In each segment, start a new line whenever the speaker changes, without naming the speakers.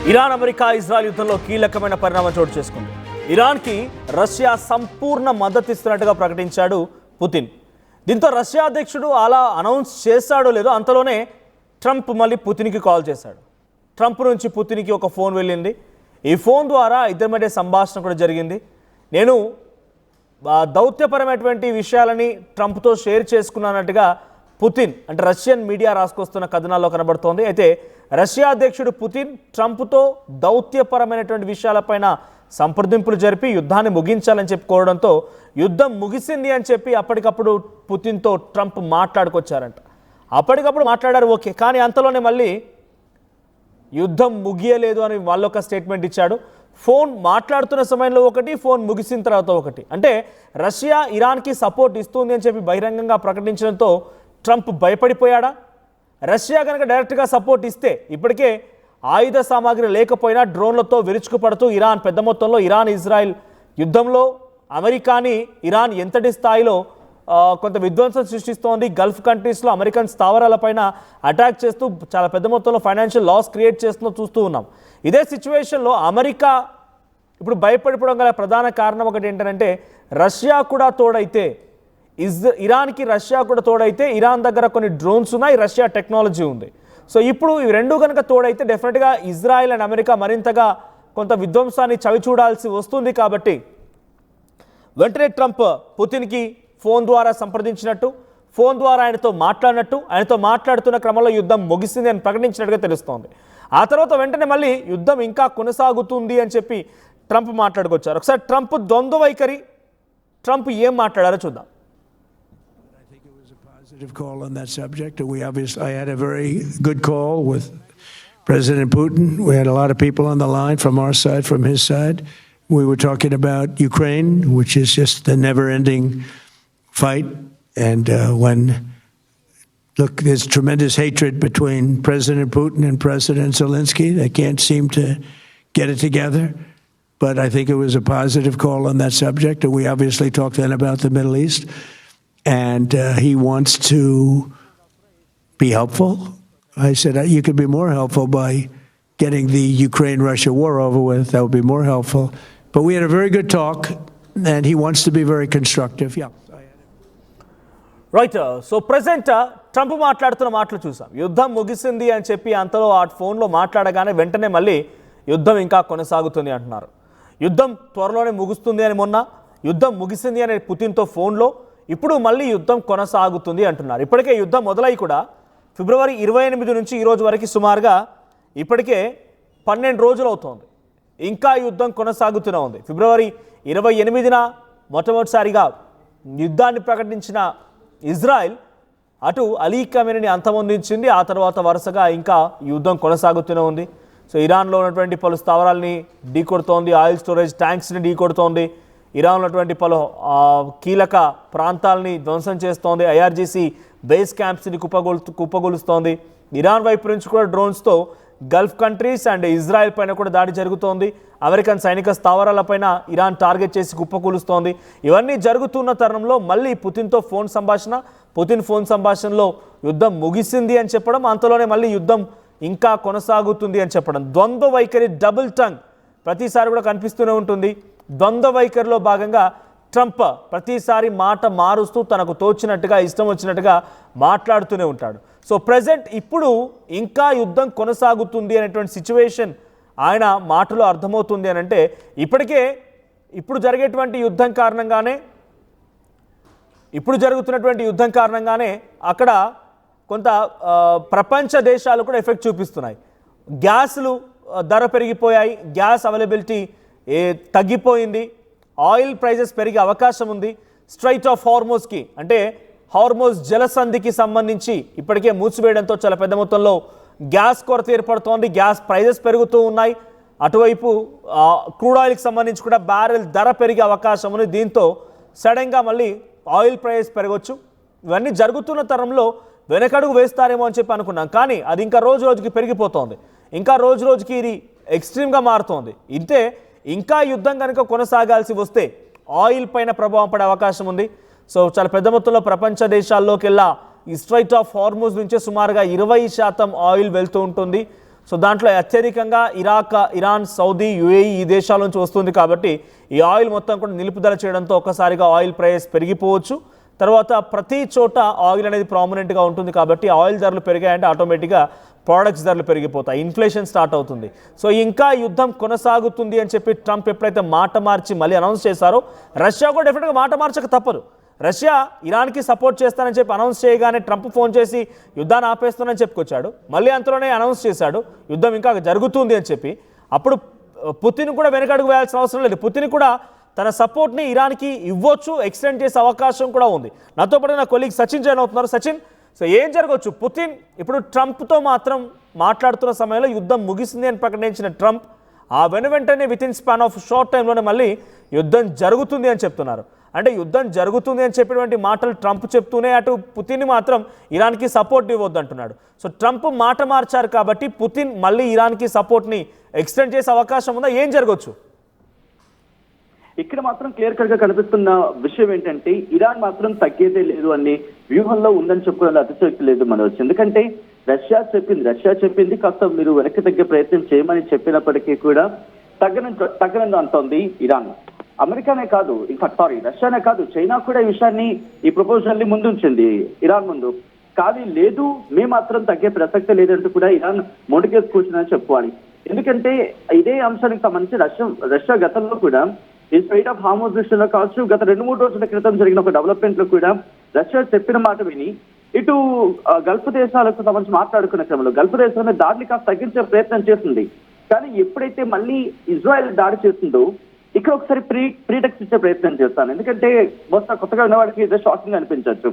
Iran America Israel యుద్ధంలో కీలకమైన పరిణామం చోటు చేసుకుంది. ఇరాన్కి రష్యా సంపూర్ణ మద్దతు ఇస్తున్నట్టుగా ప్రకటించాడు పుతిన్. దీంతో రష్యా అధ్యక్షుడు అలా అనౌన్స్ చేశాడో లేదో అంతలోనే ట్రంప్ మళ్ళీ పుతిన్కి కాల్ చేశాడు. ట్రంప్ నుంచి పుతిన్కి ఒక ఫోన్ వెళ్ళింది. ఈ ఫోన్ ద్వారా ఇద్దరి మధ్య సంభాషణ కూడా జరిగింది. నేను దౌత్యపరమైనటువంటి విషయాలని ట్రంప్తో షేర్ చేసుకున్నట్టుగా పుతిన్ అంటే రష్యన్ మీడియా రాసుకొస్తున్న కథనాల్లో కనబడుతోంది. అయితే రష్యా అధ్యక్షుడు పుతిన్ ట్రంప్తో దౌత్యపరమైనటువంటి విషయాలపైన సంప్రదింపులు జరిపి యుద్ధాన్ని ముగించాలని చెప్పుకోవడంతో యుద్ధం ముగిసింది అని చెప్పి అప్పటికప్పుడు పుతిన్తో ట్రంప్ మాట్లాడుకొచ్చారంట. అప్పటికప్పుడు మాట్లాడారు, ఓకే. కానీ అంతలోనే మళ్ళీ యుద్ధం ముగియలేదు అని వాళ్ళొక స్టేట్మెంట్ ఇచ్చాడు. ఫోన్ మాట్లాడుతున్న సమయంలో ఒకటి, ఫోన్ ముగిసిన తర్వాత ఒకటి. అంటే రష్యా ఇరాన్కి సపోర్ట్ ఇస్తుంది అని చెప్పి బహిరంగంగా ప్రకటించడంతో ట్రంప్ భయపడిపోయాడా? రష్యా కనుక డైరెక్ట్గా సపోర్ట్ ఇస్తే ఇప్పటికే ఆయుధ సామాగ్రి లేకపోయినా డ్రోన్లతో విరుచుకుపడుతూ ఇరాన్ పెద్ద మొత్తంలో ఇరాన్ ఇజ్రాయెల్ యుద్ధంలో అమెరికాని ఇరాన్ ఎంతటి స్థాయిలో కొంత విధ్వంసం సృష్టిస్తోంది. గల్ఫ్ కంట్రీస్లో అమెరికన్ స్థావరాలపైన అటాక్ చేస్తూ చాలా పెద్ద మొత్తంలో ఫైనాన్షియల్ లాస్ క్రియేట్ చేస్తుందో చూస్తూ ఉన్నాం. ఇదే సిచ్యువేషన్లో అమెరికా ఇప్పుడు భయపడిపోవడం గల ప్రధాన కారణం ఒకటి ఏంటంటే రష్యా కూడా తోడైతే ఇరాన్కి రష్యా కూడా తోడైతే ఇరాన్ దగ్గర కొన్ని డ్రోన్స్ ఉన్నాయి, రష్యా టెక్నాలజీ ఉంది. సో ఇప్పుడు ఇవి రెండు కనుక తోడైతే డెఫినెట్గా ఇజ్రాయెల్ అండ్ అమెరికా మరింతగా కొంత విధ్వంసాన్ని చవి చూడాల్సి వస్తుంది. కాబట్టి వెంటనే ట్రంప్ పుతిన్కి ఫోన్ ద్వారా సంప్రదించినట్టు, ఫోన్ ద్వారా ఆయనతో మాట్లాడినట్టు, ఆయనతో మాట్లాడుతున్న క్రమంలో యుద్ధం ముగిసింది అని ప్రకటించినట్టుగా తెలుస్తోంది. ఆ తర్వాత వెంటనే మళ్ళీ యుద్ధం ఇంకా కొనసాగుతుంది అని చెప్పి ట్రంప్ మాట్లాడుకొచ్చారు. ఒకసారి ట్రంప్ ద్వంద్వ వైఖరి, ట్రంప్ ఏం మాట్లాడారో చూద్దాం.
Call on that subject. I had a very good call with President Putin. We had a lot of people on the line from our side, from his side. We were talking about Ukraine, which is just a never-ending fight. And look, there's tremendous hatred between President Putin and President Zelensky. They can't seem to get it together. But I think it was a positive call on that subject. And we obviously talked then about the Middle East. And he wants to be helpful. I said, you could be more helpful by getting the Ukraine-Russia war over with. That would be more helpful. But we had a very good talk, and he wants to be very constructive. Yeah.
Right. So present Trump మాట్లాడుతున్న మాటలు చూసాం. యుద్ధం ముగిసింది అని చెప్పి అంతలో ఆ ఫోన్లో మాట్లాడగానే వెంటనే మళ్ళీ యుద్ధం ఇంకా కొనసాగుతుంది అంటున్నారు. యుద్ధం త్వరలోనే ముగుస్తుంది అని మొన్న, యుద్ధం ముగిసింది అనే పుతిన్తో ఫోన్లో, ఇప్పుడు మళ్ళీ యుద్ధం కొనసాగుతుంది అంటున్నారు. ఇప్పటికే యుద్ధం మొదలై కూడా ఫిబ్రవరి 28 నుంచి ఈ రోజు వరకు సుమారుగా ఇప్పటికే 12 రోజులు అవుతోంది. ఇంకా యుద్ధం కొనసాగుతూనే ఉంది. ఫిబ్రవరి 28న మొట్టమొదటిసారిగా యుద్ధాన్ని ప్రకటించిన ఇజ్రాయెల్ అటు అలీ ఖమేనీని అంతమొందించింది. ఆ తర్వాత వరుసగా ఇంకా యుద్ధం కొనసాగుతూనే ఉంది. సో ఇరాన్లో ఉన్నటువంటి పలు స్థావరాలని ఢీకొడుతోంది, ఆయిల్ స్టోరేజ్ ట్యాంక్స్ని ఢీకొడుతోంది, ఇరాన్ ఉన్నటువంటి పలు కీలక ప్రాంతాలని ధ్వంసం చేస్తోంది, ఐఆర్జీసీ బేస్ క్యాంప్స్ని కుప్పగొలుస్తోంది. ఇరాన్ వైపు నుంచి కూడా డ్రోన్స్తో గల్ఫ్ కంట్రీస్ అండ్ ఇజ్రాయెల్ పైన కూడా దాడి జరుగుతోంది. అమెరికన్ సైనిక స్థావరాలపైన ఇరాన్ టార్గెట్ చేసి కుప్పకూలుస్తోంది. ఇవన్నీ జరుగుతున్న తరుణంలో మళ్ళీ పుతిన్తో ఫోన్ సంభాషణ, పుతిన్ ఫోన్ సంభాషణలో యుద్ధం ముగిసింది అని చెప్పడం, అంతలోనే మళ్ళీ యుద్ధం ఇంకా కొనసాగుతుంది అని చెప్పడం. ద్వంద్వ వైఖరి, డబుల్ టంగ్ ప్రతిసారి కూడా కనిపిస్తూనే ఉంటుంది. ద్వంద్వ వైఖరిలో భాగంగా ట్రంప్ ప్రతిసారి మాట మారుస్తూ తనకు తోచినట్టుగా, ఇష్టం వచ్చినట్టుగా మాట్లాడుతూనే ఉంటాడు. సో ప్రెజెంట్ ఇప్పుడు ఇంకా యుద్ధం కొనసాగుతుంది అనేటువంటి సిచ్యువేషన్ ఆయన మాటలో అర్థమవుతుంది అని అంటే ఇప్పుడు జరుగుతున్నటువంటి యుద్ధం కారణంగానే అక్కడ కొంత ప్రపంచ దేశాలు కూడా ఎఫెక్ట్ చూపిస్తున్నాయి. గ్యాస్లు ధర పెరిగిపోయాయి, గ్యాస్ అవైలబిలిటీ తగ్గిపోయింది, ఆయిల్ ప్రైజెస్ పెరిగే అవకాశం ఉంది. స్ట్రైట్ ఆఫ్ హార్మోజ్కి అంటే హార్మోజ్ జలసంధికి సంబంధించి ఇప్పటికే మూసివేయడంతో చాలా పెద్ద మొత్తంలో గ్యాస్ కొరత ఏర్పడుతోంది, గ్యాస్ ప్రైజెస్ పెరుగుతూ ఉన్నాయి. అటువైపు క్రూడ్ ఆయిల్కి సంబంధించి కూడా బ్యారెల్ ధర పెరిగే అవకాశం ఉంది. దీంతో సడన్గా మళ్ళీ ఆయిల్ ప్రైస్ పెరగవచ్చు. ఇవన్నీ జరుగుతున్న తరంలో వెనకడుగు వేస్తారేమో అని చెప్పి అనుకున్నాం. కానీ అది ఇంకా రోజు రోజుకి పెరిగిపోతోంది, ఇంకా రోజు రోజుకి ఇది ఎక్స్ట్రీమ్గా మారుతోంది. ఇంతే ఇంకా యుద్ధం కనుక కొనసాగాల్సి వస్తే ఆయిల్ పైన ప్రభావం పడే అవకాశం ఉంది. సో చాలా పెద్ద మొత్తంలో ప్రపంచ దేశాల్లోకెల్లా ఈ స్ట్రైట్ ఆఫ్ హార్మోజ్ నుంచే సుమారుగా 20% ఆయిల్ వెళ్తూ ఉంటుంది. సో దాంట్లో అత్యధికంగా ఇరాన్, సౌదీ, యుఏఈ ఈ దేశాల నుంచి వస్తుంది కాబట్టి ఈ ఆయిల్ మొత్తం కూడా నిలుపుదల చేయడంతో ఒక్కసారిగా ఆయిల్ ప్రైస్ పెరిగిపోవచ్చు. తర్వాత ప్రతి చోట ఆయిల్ అనేది ప్రామినెంట్గా ఉంటుంది కాబట్టి ఆయిల్ ధరలు పెరిగాయంటే ఆటోమేటిక్గా ప్రోడక్ట్స్ ధరలు పెరిగిపోతాయి, ఇన్ఫ్లేషన్ స్టార్ట్ అవుతుంది. సో ఇంకా యుద్ధం కొనసాగుతుంది అని చెప్పి ట్రంప్ ఎప్పుడైతే మాట మార్చి మళ్ళీ అనౌన్స్ చేశారో రష్యా కూడా డెఫినెట్గా మాట మార్చక తప్పదు. రష్యా ఇరాన్కి సపోర్ట్ చేస్తానని చెప్పి అనౌన్స్ చేయగానే ట్రంప్ ఫోన్ చేసి యుద్ధాన్ని ఆపేస్తానని చెప్పుకొచ్చాడు. మళ్ళీ అంతలోనే అనౌన్స్ చేశాడు యుద్ధం ఇంకా జరుగుతుంది అని చెప్పి. అప్పుడు పుతిన్ కూడా వెనకడుగు వేయాల్సిన అవసరం లేదు. పుతిన్ కూడా తన సపోర్ట్ని ఇరాన్కి ఇవ్వచ్చు, ఎక్స్టెండ్ చేసే అవకాశం కూడా ఉంది. నాతో పాటు నా కొలీగ్ సచిన్ జాయిన్ అవుతున్నారు. సచిన్, సో ఏం జరగవచ్చు? పుతిన్ ఇప్పుడు ట్రంప్తో మాత్రం మాట్లాడుతున్న సమయంలో యుద్ధం ముగిసింది అని ప్రకటించిన ట్రంప్ ఆ వెంటనే వితిన్ స్పాన్ ఆఫ్ షార్ట్ టైంలోనే మళ్ళీ యుద్ధం జరుగుతుంది అని చెప్తున్నారు. అంటే యుద్ధం జరుగుతుంది అని చెప్పినటువంటి మాటలు ట్రంప్ చెప్తూనే అటు పుతిన్ మాత్రం ఇరాన్కి సపోర్ట్ ఇవ్వద్దు అంటున్నాడు. సో ట్రంప్ మాట మార్చారు కాబట్టి పుతిన్ మళ్ళీ ఇరాన్కి సపోర్ట్ని ఎక్స్టెండ్ చేసే అవకాశం ఉందా? ఏం జరగవచ్చు?
ఇక్కడ మాత్రం క్లియర్ కట్ గా కనిపిస్తున్న విషయం ఏంటంటే ఇరాన్ మాత్రం తగ్గేదే లేదు అనే వ్యూహంలో ఉందని చెప్పుకోవడంలో అతిశయోక్తి లేదు మనవచ్చు. ఎందుకంటే రష్యా చెప్పింది కాస్త మీరు వెనక్కి తగ్గే ప్రయత్నం చేయమని చెప్పినప్పటికీ కూడా తగ్గనని అంటోంది ఇరాన్. అమెరికానే కాదు, రష్యానే కాదు, చైనా కూడా ఈ విషయాన్ని, ఈ ప్రపోజల్ ని ముందుంచింది ఇరాన్ ముందు. కానీ లేదు, మేము మాత్రం తగ్గే ప్రసక్తే లేదంటూ కూడా ఇరాన్ మొండికేసి కూర్చుందని చెప్పుకోవాలి. ఎందుకంటే ఇదే అంశానికి సంబంధించి రష్యా గతంలో కూడా ఈ స్ట్రైట్ ఆఫ్ హార్మోజ్ విషయంలో కావచ్చు, గత 2-3 రోజుల క్రితం జరిగిన ఒక డెవలప్మెంట్ లో కూడా రష్యా చెప్పిన మాట విని ఇటు గల్ఫ్ దేశాలకు సంబంధించి మాట్లాడుకున్న క్రమంలో గల్ఫ్ దేశాలను దాడిని కాస్త తగ్గించే ప్రయత్నం చేస్తుంది. కానీ ఎప్పుడైతే మళ్ళీ ఇజ్రాయెల్ దాడి చేస్తుందో ఇక్కడ ఒకసారి ప్రీటెక్స్ ఇచ్చే ప్రయత్నం చేస్తాను. ఎందుకంటే కొత్తగా ఉన్నవాడికి ఇదే షాకింగ్ అనిపించవచ్చు.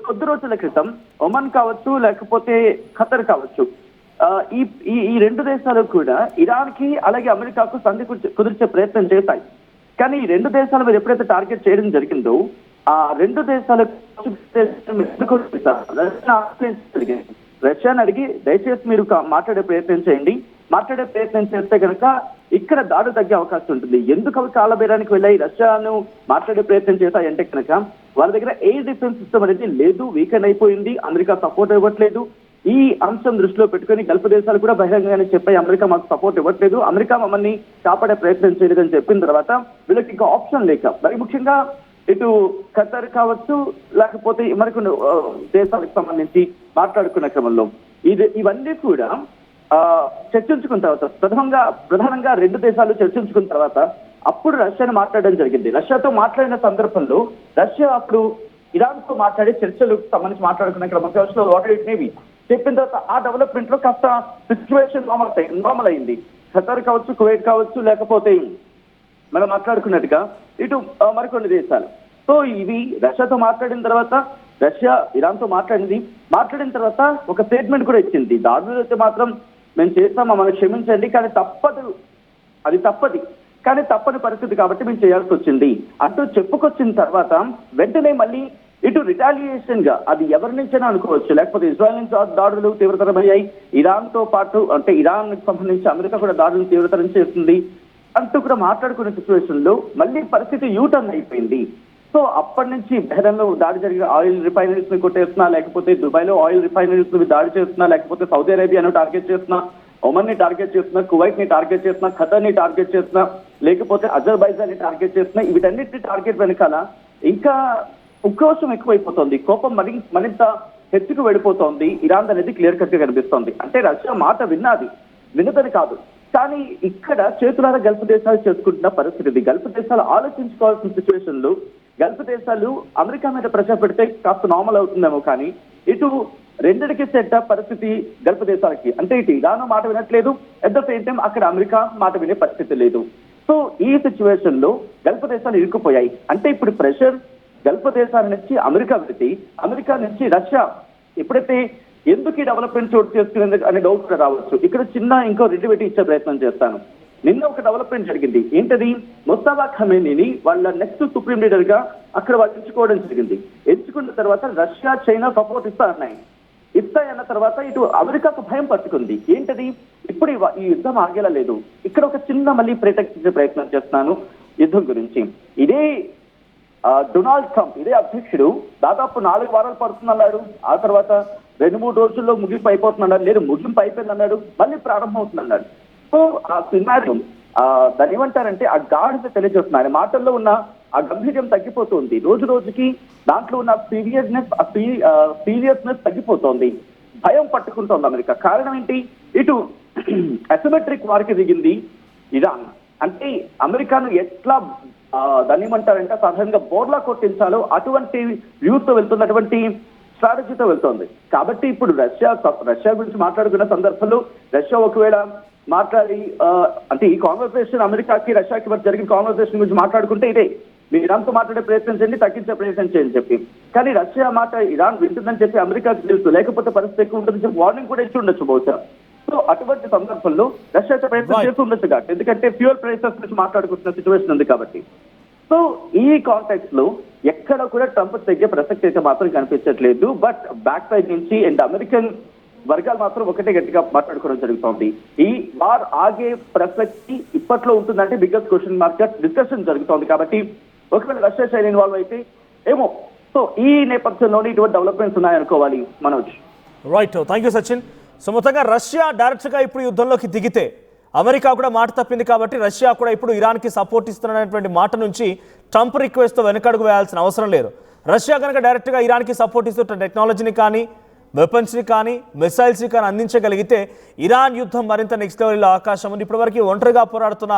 కొద్ది రోజుల క్రితం ఒమన్ కావచ్చు, లేకపోతే ఖతర్ కావచ్చు, ఈ 2 దేశాలు కూడా ఇరాన్ కి అలాగే అమెరికాకు సంధి కుదిర్చే ప్రయత్నం చేశాయి. కానీ ఈ 2 దేశాల మీద ఎప్పుడైతే టార్గెట్ చేయడం జరిగిందో ఆ 2 దేశాలకు రష్యాని అడిగి దయచేసి మీరు మాట్లాడే ప్రయత్నం చేయండి, మాట్లాడే ప్రయత్నం చేస్తే కనుక ఇక్కడ దాడి తగ్గే అవకాశం ఉంటుంది. ఎందుకు అవి కాలబేరానికి వెళ్ళాయి, రష్యాను మాట్లాడే ప్రయత్నం చేశాయంటే కనుక వాళ్ళ దగ్గర ఎయిర్ డిఫెన్స్ సిస్టమ్ అనేది లేదు, వీకెండ్ అయిపోయింది, అమెరికా సపోర్ట్ ఇవ్వట్లేదు. ఈ అంశం దృష్టిలో పెట్టుకుని గల్ఫ్ దేశాలు కూడా బహిరంగంగానే చెప్పాయి అమెరికా మాకు సపోర్ట్ ఇవ్వట్లేదు, అమెరికా మమ్మల్ని కాపాడే ప్రయత్నం చేయలేదని చెప్పిన తర్వాత వీళ్ళకి ఇంకా ఆప్షన్ లేక మరి ముఖ్యంగా ఇటు ఖతర్ కావచ్చు, లేకపోతే మరికొన్ని దేశాలకు సంబంధించి మాట్లాడుకున్న క్రమంలో ఇవన్నీ కూడా చర్చించుకున్న తర్వాత ప్రధానంగా 2 దేశాలు చర్చించుకున్న తర్వాత అప్పుడు రష్యాను మాట్లాడడం జరిగింది. రష్యాతో మాట్లాడిన సందర్భంలో రష్యా అప్పుడు ఇరాన్ తో మాట్లాడి చర్చలకు సంబంధించి మాట్లాడుకున్న క్రమంలో నేవీ చెప్పిన తర్వాత ఆ డెవలప్మెంట్ లో కాస్త సిచ్యువేషన్ నార్మల్ అయింది. ఖతర్ కావచ్చు, కువైట్ కావచ్చు, లేకపోతే మనం మాట్లాడుకున్నట్టుగా ఇటు మరికొన్ని దేశాలు. సో ఇవి రష్యాతో మాట్లాడిన తర్వాత రష్యా ఇరాన్ తో మాట్లాడిన తర్వాత ఒక స్టేట్మెంట్ కూడా ఇచ్చింది. దాడులు అయితే మాత్రం మేము చేస్తామా, మనం క్షమించండి, కానీ తప్పని పరిస్థితి కాబట్టి మేము చేయాల్సి వచ్చింది అంటూ చెప్పుకొచ్చిన తర్వాత వెంటనే మళ్ళీ ఇటు రిటాలియేషన్ గా అది ఎవరి నుంచైనా అనుకోవచ్చు, లేకపోతే ఇజ్రాయెల్ నుంచి దాడులు తీవ్రతరమయ్యాయి, ఇరాన్ తో పాటు అంటే ఇరాన్ సంబంధించి అమెరికా కూడా దాడులు తీవ్రతరం చేస్తుంది అంటూ కూడా మాట్లాడుకునే సిచ్యువేషన్ లో మళ్ళీ పరిస్థితి యూటర్న్ అయిపోయింది. సో అప్పటి నుంచి బెహ్రెన్ లో దాడి జరిగిన ఆయిల్ రిఫైనరీస్ ని కొట్టేస్తున్నా, లేకపోతే దుబాయ్ లో ఆయిల్ రిఫైనరీస్ ని దాడి చేస్తున్నా, లేకపోతే సౌదీ అరేబియాను టార్గెట్ చేస్తున్నా, ఒమన్ ని టార్గెట్ చేస్తున్నా, కువైట్ ని టార్గెట్ చేస్తున్నా, ఖతర్ ని టార్గెట్ చేస్తున్నా, లేకపోతే అజర్బైజాన్ ని టార్గెట్ చేస్తున్నా, వీటన్నిటిని టార్గెట్ వెనకాల ఇంకా ఉక్రోషం ఎక్కువైపోతుంది, కోపం మరింత హెచ్చుకు వెళ్ళిపోతోంది ఇరాన్ అనేది క్లియర్ కట్ గా కనిపిస్తోంది. అంటే రష్యా మాట విన్నదని కాదు, కానీ ఇక్కడ చేతులారా గల్ఫ్ దేశాలు చేసుకుంటున్న పరిస్థితి. గల్ఫ్ దేశాలు ఆలోచించుకోవాల్సిన సిచ్యువేషన్ లో గల్ఫ్ దేశాలు అమెరికా మీద ప్రెషర్ పెడితే కాస్త నార్మల్ అవుతుందేమో, కానీ ఇటు రెండిటికి సెట్ పరిస్థితి గల్ఫ్ దేశాలకి. అంటే ఇటు ఇరాన్ మాట వినట్లేదు, అట్ ద సేమ్ టైం అక్కడ అమెరికా మాట వినే పరిస్థితి లేదు. సో ఈ సిచ్యువేషన్ లో గల్ఫ్ దేశాలు ఇరుక్కుపోయాయి. అంటే ఇప్పుడు ప్రెషర్ గల్ఫ్ దేశాల నుంచి అమెరికా పెడితే అమెరికా నుంచి రష్యా ఎప్పుడైతే ఎందుకు ఈ డెవలప్మెంట్ చోటు చేసుకునేందుకు అనే డౌట్ కూడా రావచ్చు. ఇక్కడ ఇంకో రెండు పెట్టి ఇచ్చే ప్రయత్నం చేస్తాను. నిన్న ఒక డెవలప్మెంట్ జరిగింది. ఏంటది? ముస్తఫా ఖమేనీని వాళ్ళ నెక్స్ట్ సుప్రీం లీడర్ గా అక్కడ వాళ్ళు ఎంచుకోవడం జరిగింది. ఎంచుకున్న తర్వాత రష్యా, చైనా సపోర్ట్ ఇస్తాయన్న తర్వాత ఇటు అమెరికాకు భయం పట్టుకుంది. ఏంటది? ఇప్పుడు ఈ యుద్ధం ఆగేలా లేదు. ఇక్కడ ఒక చిన్న మళ్ళీ ప్రేటెక్ట్ ప్రయత్నం చేస్తున్నాను యుద్ధం గురించి. ఇదే డొనాల్డ్ ట్రంప్, ఇదే అధ్యక్షుడు దాదాపు 4 వారాలు పడుతుందన్నాడు. ఆ తర్వాత 2-3 రోజుల్లో ముగింపు అయిపోతుందన్నాడు, లేదు ముగింపు అయిపోయిందన్నాడు, మళ్ళీ ప్రారంభం అవుతుందన్నాడు. సో ఆ సినారియో దాన్ని ఏమంటారంటే ఆ గాఢత తెలియజేస్తున్నారు. ఆయన మాటల్లో ఉన్న ఆ గంభీర్యం తగ్గిపోతుంది. రోజు రోజుకి దాంట్లో ఉన్న సీరియస్నెస్ తగ్గిపోతోంది. భయం పట్టుకుంటోంది అమెరికా. కారణం ఏంటి? ఇటు అసిమెట్రిక్ వారికి దిగింది ఇరాన్. అంటే అమెరికాను ఎట్లా దాన్ని ఏమంటారంటే సాధారణంగా బోర్లా కొట్టించాలో అటువంటి వ్యూస్ తో వెళ్తున్నటువంటి స్ట్రాటజీతో వెళ్తోంది. కాబట్టి ఇప్పుడు రష్యా గురించి మాట్లాడుకున్న సందర్భంలో రష్యా ఒకవేళ మాట్లాడి అంటే ఈ కాన్వర్సేషన్ అమెరికాకి రష్యాకి మధ్య జరిగిన కాన్వర్సేషన్ గురించి మాట్లాడుకుంటే ఇదే, మీరు ఇరాన్తో మాట్లాడే ప్రయత్నం చేయండి, తగ్గించే ప్రయత్నం చేయని చెప్పి. కానీ రష్యా మాట ఇరాన్ వింటుందని చెప్పి అమెరికాకి తెలుసు, లేకపోతే పరిస్థితి ఎక్కువ ఉంటుందని చెప్పి వార్నింగ్ కూడా ఇచ్చి ఉండొచ్చు బహుశా. సో అటువంటి సందర్భంలో రష్యా ప్రయత్నం చేస్తూ ఉండొచ్చు కాబట్టి, ఎందుకంటే ఫ్యూయల్ ప్రైసెస్ గురించి మాట్లాడుకుంటున్న సిచ్యువేషన్ ఉంది కాబట్టి. సో ఈ కాంటెక్స్ట్ లో ఎక్కడ కూడా ట్రంప్ తగ్గే ప్రసక్తి అయితే మాత్రం కనిపించట్లేదు. బట్ బ్యాక్ సైడ్ నుంచి అండ్ అమెరికన్ వర్గాలు మాత్రం ఒకటే గట్టిగా మాట్లాడుకోవడం జరుగుతోంది. ఈ వార్ ఆగే ప్రసక్తి ఇప్పట్లో ఉంటుందంటే బిగ్గెస్ట్ క్వశ్చన్ మార్క్ డిస్కషన్ జరుగుతోంది. కాబట్టి ఒకవేళ రష్యా చైనా ఇన్వాల్వ్ అయితే ఏమో. సో ఈ నేపథ్యంలోనే ఇటువంటి డెవలప్మెంట్స్ ఉన్నాయనుకోవాలి Manoj.
Right, thank you Sachin. So మొత్తంగా రష్యా డైరెక్ట్గా ఇప్పుడు యుద్ధంలోకి దిగితే అమెరికా కూడా మాట తప్పింది కాబట్టి రష్యా కూడా ఇప్పుడు ఇరాన్కి సపోర్ట్ ఇస్తున్నటువంటి మాట నుంచి ట్రంప్ రిక్వెస్ట్తో వెనకడుగు వేయాల్సిన అవసరం లేదు. రష్యా కనుక డైరెక్ట్గా ఇరాన్కి సపోర్ట్ ఇస్తూ టెక్నాలజీని కానీ వెపన్స్ని కానీ మిసైల్స్ని కానీ అందించగలిగితే ఇరాన్ యుద్ధం మరింత నెక్స్ట్ లెవెల్లో అవకాశం ఉంది. ఇప్పటివరకు ఒంటరిగా పోరాడుతున్న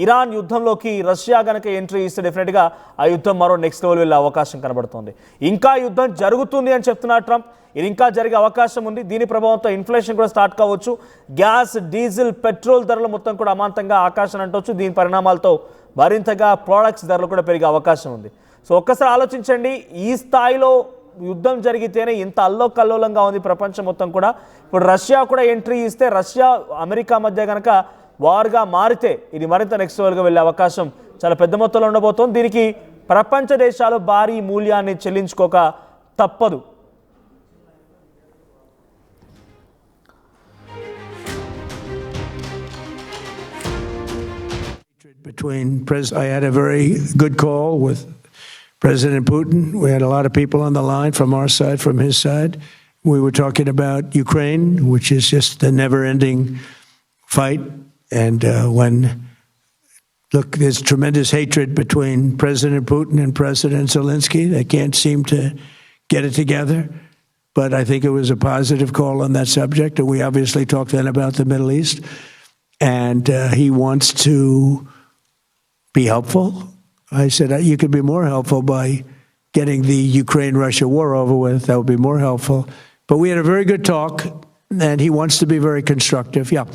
ఇరాన్ యుద్ధంలోకి రష్యా కనుక ఎంట్రీ ఇస్తే డెఫినెట్గా ఆ యుద్ధం మరో నెక్స్ట్ లెవెల్ వెళ్ళే అవకాశం కనబడుతుంది. ఇంకా యుద్ధం జరుగుతుంది అని చెప్తున్నారు ట్రంప్. ఇది ఇంకా జరిగే అవకాశం ఉంది. దీని ప్రభావంతో ఇన్ఫ్లేషన్ కూడా స్టార్ట్ కావచ్చు. గ్యాస్, డీజిల్, పెట్రోల్ ధరలు మొత్తం కూడా అమాంతంగా ఆకాశం అంటవచ్చు. దీని పరిణామాలతో మరింతగా ప్రోడక్ట్స్ ధరలు కూడా పెరిగే అవకాశం ఉంది. సో ఒక్కసారి ఆలోచించండి, ఈ స్థాయిలో యుద్ధం జరిగితేనే ఇంత అల్లోకల్లోలంగా ఉంది ప్రపంచం మొత్తం కూడా. ఇప్పుడు రష్యా కూడా ఎంట్రీ ఇస్తే రష్యా అమెరికా మధ్య కనుక వార్గా మారితే ఇది మరింత నెక్స్ట్ లెవెల్గా వెళ్ళే అవకాశం చాలా పెద్ద మొత్తంలో ఉండబోతోంది. దీనికి ప్రపంచ దేశాలు భారీ మూల్యాన్ని చెల్లించుకోక తప్పదు.
I had a very good call with President Putin. We had a lot of people on the line from our side, from his side. We were talking about Ukraine, which is just a never-ending fight. And look, there's tremendous hatred between President Putin and President Zelensky. They can't seem to get it together. But I think it was a positive call on that subject. And we obviously talked then about the Middle East. And he wants to be helpful. I said, you could be more helpful by getting the Ukraine-Russia war over with. That would be more helpful. But we had a very good talk, and he wants to be very constructive. Yeah.